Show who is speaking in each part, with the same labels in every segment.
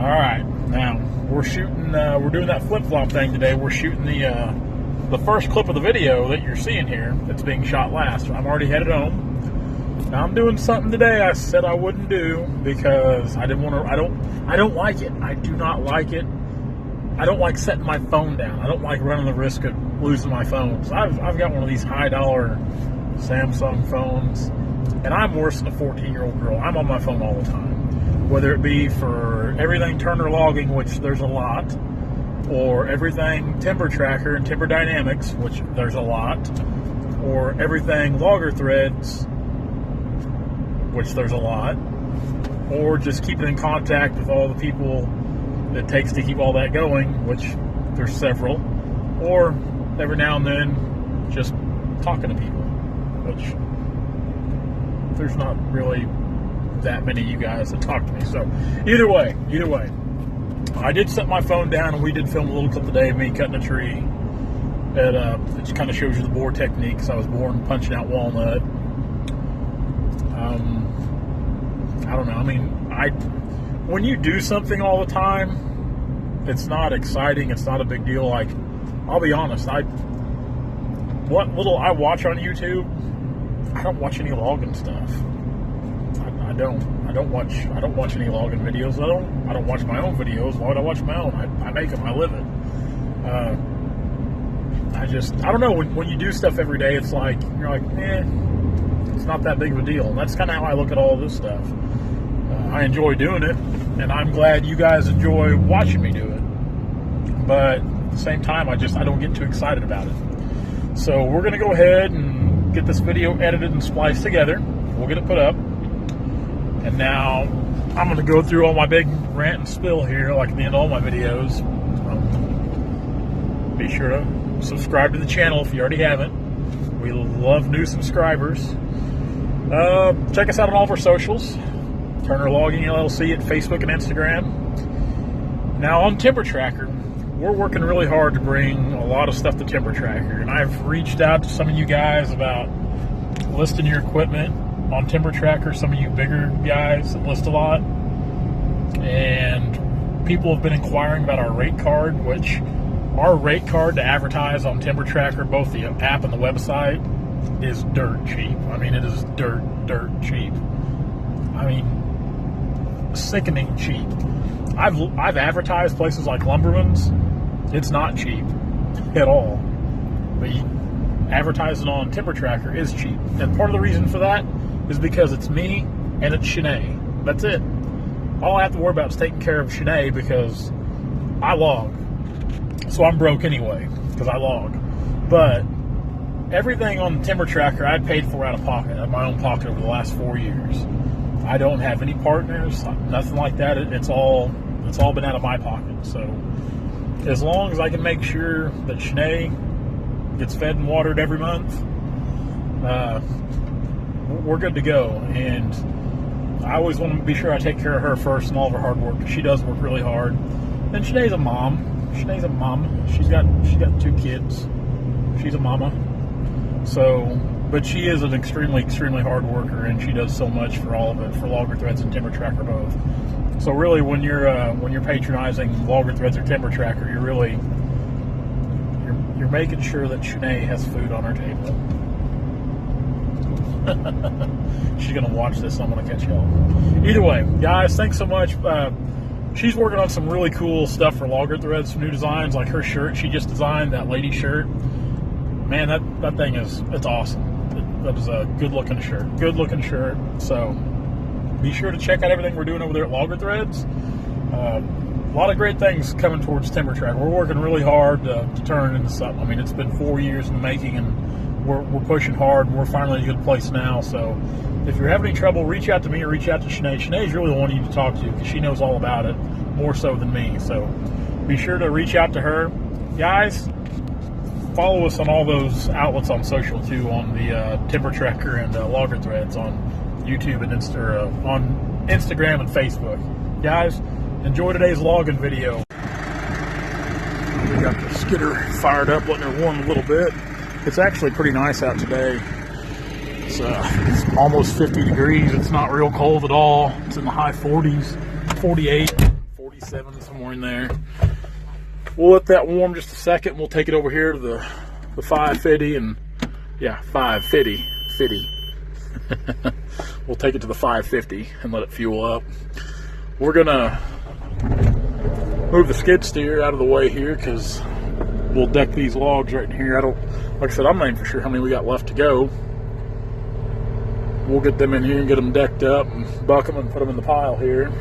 Speaker 1: All right, now we're shooting. We're doing that flip-flop thing today. We're shooting the first clip of the video that you're seeing here. That's being shot last. I'm already headed home. Now I'm doing something today I said I wouldn't do because I didn't want to. I don't like it. I do not like it. I don't like setting my phone down. I don't like running the risk of losing my phone. So I've got one of these high-dollar Samsung phones, and I'm worse than a 14-year-old girl. I'm on my phone all the time, whether it be for everything Turner logging, which there's a lot, or everything timber tracker and timber dynamics, which there's a lot, or everything logger threads, which there's a lot, or just keeping in contact with all the people it takes to keep all that going, which there's several, or every now and then just talking to people, which there's not really that many of you guys that talk to me. So either way, I did set my phone down, and we did film a little clip today of me cutting a tree. It just kind of shows you the bore technique, because I was boring punching out walnut. I don't know. I mean, when you do something all the time, it's not exciting. It's not a big deal. Like, I'll be honest. What little I watch on YouTube, I don't watch any logging stuff. I don't watch any logging videos. I don't watch my own videos. Why would I watch my own? I make them. I live it. I don't know. When you do stuff every day, it's like you're like, it's not that big of a deal. And that's kind of how I look at all this stuff. I enjoy doing it, and I'm glad you guys enjoy watching me do it. But at the same time, I don't get too excited about it. So we're going to go ahead and get this video edited and spliced together. We'll get it put up. And now I'm going to go through all my big rant and spill here, like at the end of all my videos. Be sure to subscribe to the channel if you already haven't. We love new subscribers. Check us out on all of our socials. Turner Logging LLC at Facebook and Instagram. Now on Timber Tracker, we're working really hard to bring a lot of stuff to Timber Tracker, and I've reached out to some of you guys about listing your equipment on Timber Tracker, some of you bigger guys that list a lot, and people have been inquiring about our rate card, which our rate card to advertise on Timber Tracker, both the app and the website, is dirt cheap. I mean, it is dirt cheap. I mean, sickening cheap. I've advertised places like Lumberman's. It's not cheap at all. But advertising on Timber Tracker is cheap. And part of the reason for that is because it's me and it's Shanae. That's it. All I have to worry about is taking care of Shanae because I log. So I'm broke anyway because I log. But everything on Timber Tracker I paid for out of pocket, out of my own pocket over the last 4 years. I don't have any partners, nothing like that. It's all been out of my pocket. So as long as I can make sure that Shanae gets fed and watered every month, we're good to go. And I always want to be sure I take care of her first and all of her hard work, because she does work really hard. And Shanae's a mom. Shanae's a mom. She's got 2 kids. She's a mama. So, but she is an extremely hard worker, and she does so much for all of it, for Logger Threads and Timber Tracker both. So really, when you're patronizing Logger Threads or Timber Tracker, you're making sure that Shanae has food on her table. She's gonna watch this, so I'm gonna catch y'all. Either way, guys, thanks so much. She's working on some really cool stuff for Logger Threads, some new designs, like her shirt she just designed, that lady shirt. Man, that thing it's awesome. That is a good looking shirt. So be sure to check out everything we're doing over there at Logger Threads. A lot of great things coming towards Timber Tracker. We're working really hard to turn it into something. I mean, it's been 4 years in the making, and we're pushing hard, and we're finally in a good place now. So if you're having any trouble, reach out to me or reach out to Shanae. Shanae's really the one you need to talk to, because she knows all about it, more so than me. So be sure to reach out to her. Guys, follow us on all those outlets on social too, on the Timber Tracker and Logger Threads on YouTube and on Instagram and Facebook. Guys, enjoy today's logging video. We got the skidder fired up, letting her warm a little bit. It's actually pretty nice out today. It's almost 50 degrees. It's not real cold at all. It's in the high 40s, 48, 47, somewhere in there. We'll let that warm just a second. We'll take it over here to the 550 and, yeah, 550. We'll take it to the 550 and let it fuel up. We're gonna move the skid steer out of the way here because we'll deck these logs right in here. Like I said, I'm not even for sure how many we got left to go. We'll get them in here and get them decked up and buck them and put them in the pile here.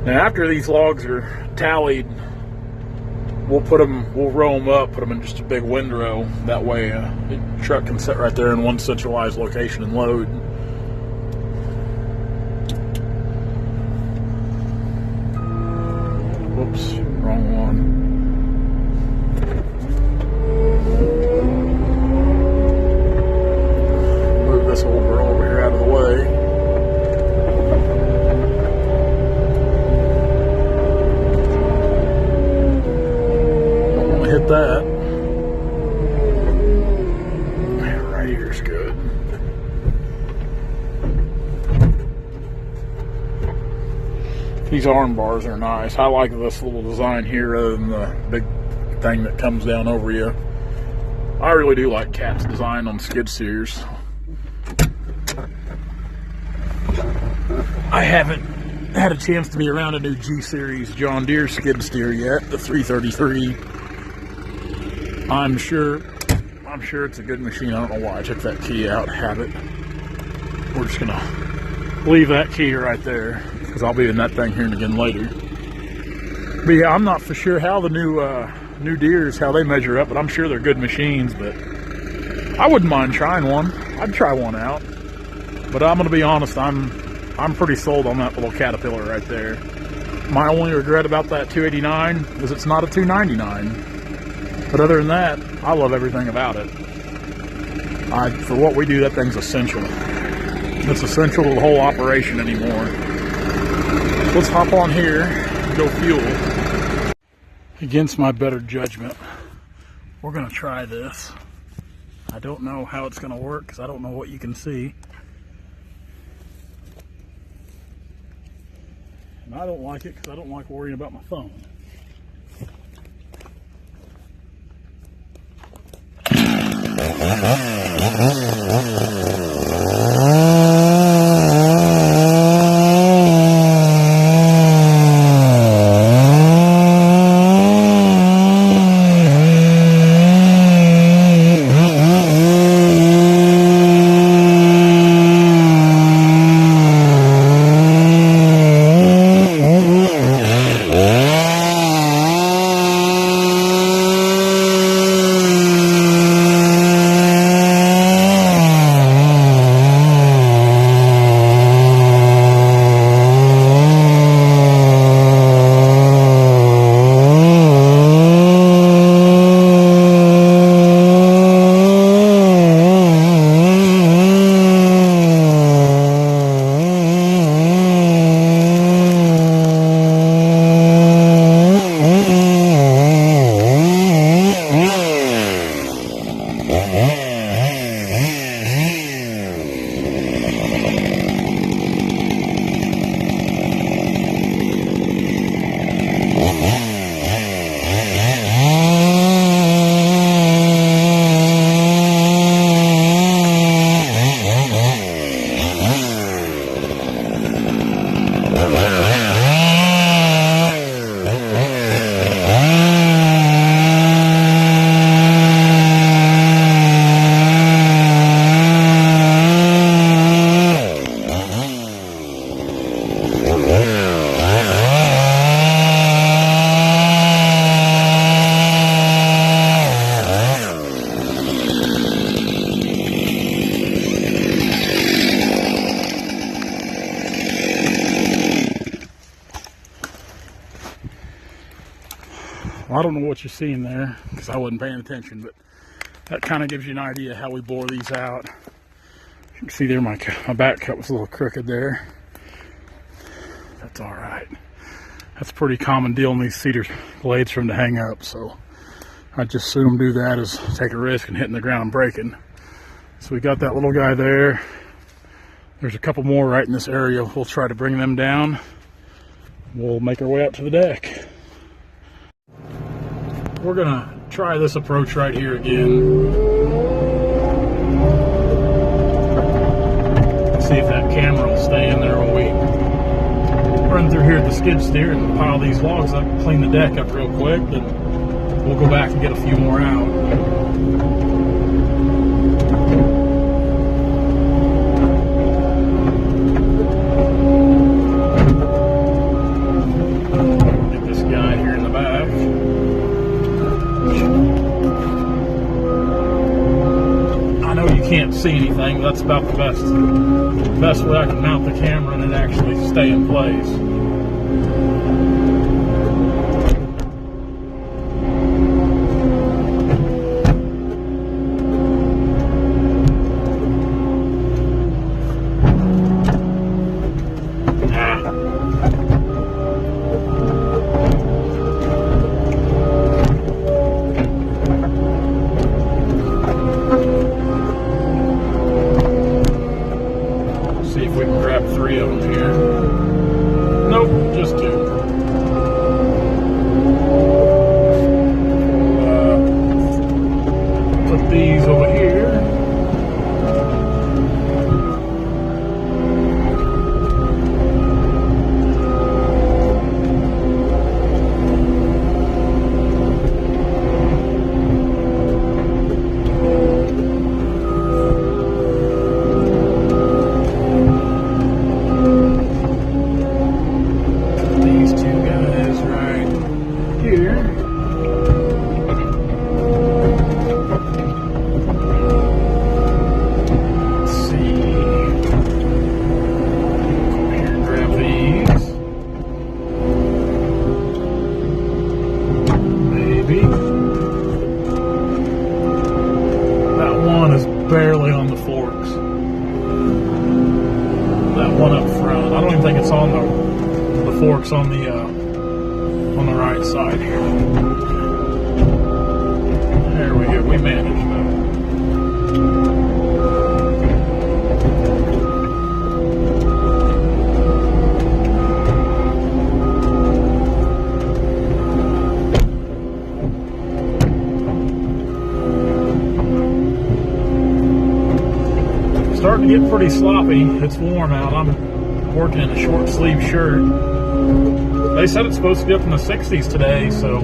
Speaker 1: Now after these logs are tallied, we'll row them up, put them in just a big windrow. That way the truck can sit right there in one centralized location and load. Whoops, wrong one. Move this old girl over here out of the way. Don't want to hit that. Right here's good. These arm bars are nice. I like this little design here rather than the big thing that comes down over you. I really do like Cat's design on skid steers. I haven't had a chance to be around a new G-Series John Deere skid steer yet, the 333. I'm sure it's a good machine. I don't know why I took that key out. Habit. We're just gonna leave that key right there because I'll be in that thing here and again later. But yeah, I'm not for sure how the new Deeres, how they measure up, but I'm sure they're good machines. But I wouldn't mind trying one. I'd try one out. But I'm gonna be honest, I'm pretty sold on that little Caterpillar right there. My only regret about that 289 is it's not a 299. But other than that, I love everything about it. For what we do, that thing's essential. It's essential to the whole operation anymore. Let's hop on here and go fuel. Against my better judgment, we're gonna try this. I don't know how it's gonna work because I don't know what you can see. And I don't like it because I don't like worrying about my phone. Well, I don't know what you're seeing there because I wasn't paying attention, but that kind of gives you an idea how we bore these out. You can see there my back cut was a little crooked there. That's all right. That's a pretty common deal in these cedar blades for them to hang up, so I'd just assume do that as take a risk and hitting the ground and breaking. So we got that little guy there. There's a couple more right in this area. We'll try to bring them down. we'll make our way out to the deck. We're gonna try this approach right here again. See if that camera will stay in there when we run through here at the skid steer and pile these logs up, clean the deck up real quick, then we'll go back and get a few more out. Get this guy here in the back. I know you can't see anything, but that's about the best way I can mount the camera and it actually stay in place. See if we can grab 3 of them here. Nope, just 2. Put these over here. Barely on the forks. That one up front. I don't even think it's on the forks on the right side here. There we go. We managed though. Starting to get pretty sloppy. It's warm out. I'm working in a short sleeve shirt. They said it's supposed to be up in the 60s today, so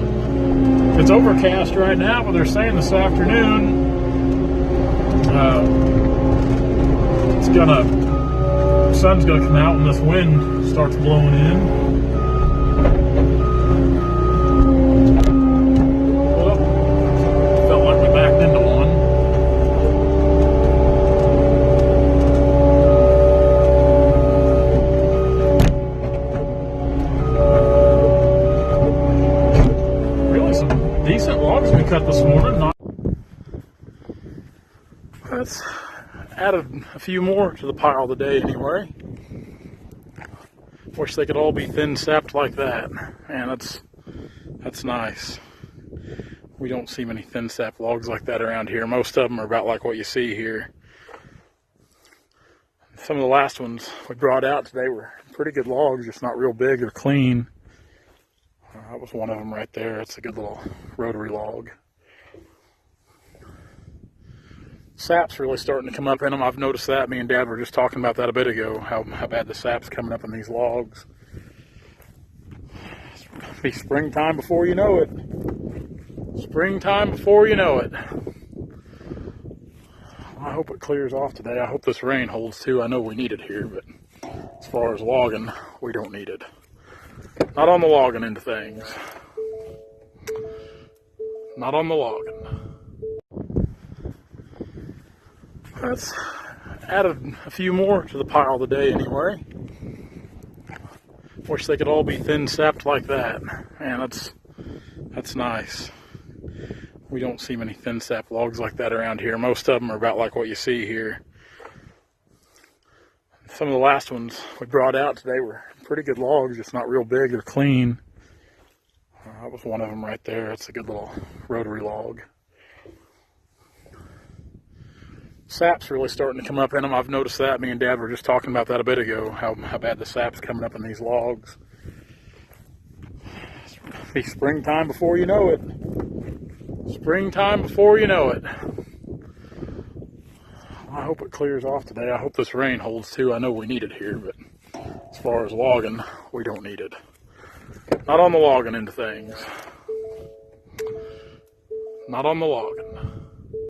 Speaker 1: it's overcast right now, but they're saying this afternoon the sun's gonna come out when this wind starts blowing in. Well, felt like we backed into one. Decent logs we cut this morning. That's added a few more to the pile today anyway. Wish they could all be thin sapped like that. Man, that's nice. We don't see many thin sap logs like that around here. Most of them are about like what you see here. Some of the last ones we brought out today were pretty good logs, just not real big or clean. That was one of them right there. It's a good little rotary log. Sap's really starting to come up in them. I've noticed that. Me and Dad were just talking about that a bit ago, how bad the sap's coming up in these logs. It'll be springtime before you know it. Springtime before you know it. I hope it clears off today. I hope this rain holds too. I know we need it here, but as far as logging, we don't need it. Not on the logging end of things. Not on the logging. That's added a few more to the pile today anyway. Wish they could all be thin sapped like that. Man, that's nice. We don't see many thin sap logs like that around here. Most of them are about like what you see here. Some of the last ones we brought out today were pretty good logs, just not real big or clean. That was one of them right there. It's a good little rotary log. Sap's really starting to come up in them. I've noticed that. Me and Dad were just talking about that a bit ago, how bad the sap's coming up in these logs. Be springtime before you know it. Springtime before you know it. I hope it clears off today. I hope this rain holds too. I know we need it here, but as far as logging, we don't need it. Not on the logging end of things. Not on the logging.